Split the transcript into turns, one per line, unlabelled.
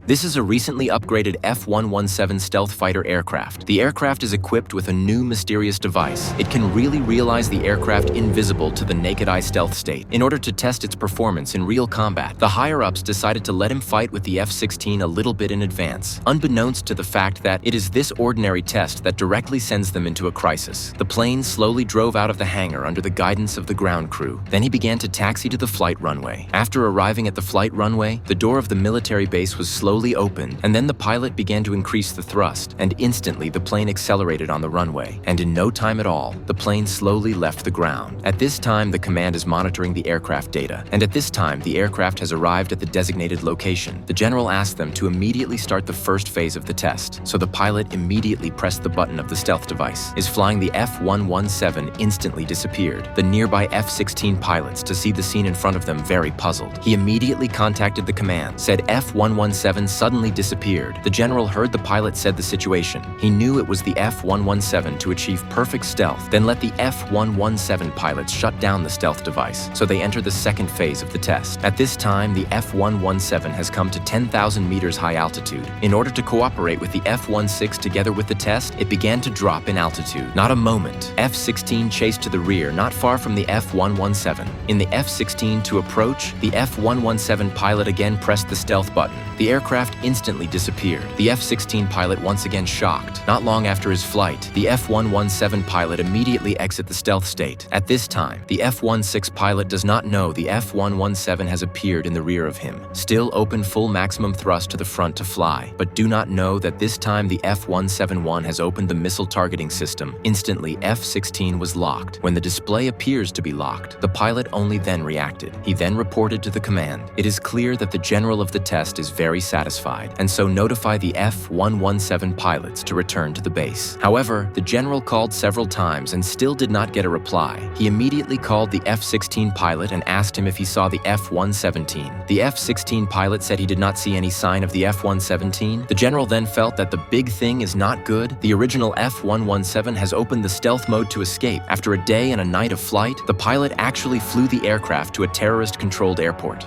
This is a recently upgraded F-117 stealth fighter aircraft. The aircraft is equipped with a new mysterious device. It can really realize the aircraft invisible to the naked eye stealth state. In order to test its performance in real combat, the higher-ups decided to let him fight with the F-16 a little bit in advance, unbeknownst to the fact that it is this ordinary test that directly sends them into a crisis. The plane slowly drove out of the hangar under the guidance of the ground crew. Then he began to taxi to the flight runway. After arriving at the flight runway, the door of the military base was slowly opened, and then the pilot began to increase the thrust, and instantly the plane accelerated on the runway, and in no time at all, the plane slowly left the ground. At this time, the command is monitoring the aircraft data, and at this time, the aircraft has arrived at the designated location. The general asked them to immediately start the first phase of the test, so the pilot immediately pressed the button of the stealth device. Is flying the F-117 instantly disappeared. The nearby F-16 pilots, to see the scene in front of them, very puzzled. He immediately contacted the command, said F-117 suddenly disappeared. The general heard the pilot said the situation. He knew it was the F-117 to achieve perfect stealth, then let the F-117 pilots shut down the stealth device, so they enter the second phase of the test. At this time, the F-117 has come to 10,000 meters high altitude. In order to cooperate with the F-16 together with the test, it began to drop in altitude. Not a moment. F-16 chased to the rear, not far from the F-117. In the F-16 to approach, the F-117 pilot again pressed the stealth button. The aircraft instantly disappeared. The F-16 pilot once again shocked. Not long after his flight, the F-117 pilot immediately exit the stealth state. At this time, the F-16 pilot does not know the F-117 has appeared in the rear of him. Still open full maximum thrust to the front to fly, but do not know that this time the F-171 has opened the missile targeting system. Instantly, F-16 was locked. When the display appears to be locked, the pilot only then reacted. He then reported to the command. It is clear that the general of the test is very satisfied, and so notify the F-117 pilots to return to the base. However, the general called several times and still did not get a reply. He immediately called the F-16 pilot and asked him if he saw the F-117. The F-16 pilot said he did not see any sign of the F-117. The general then felt that the big thing is not good. The original F-117 has opened the stealth mode to escape. After a day and a night of flight, the pilot actually flew the aircraft to a terrorist-controlled airport.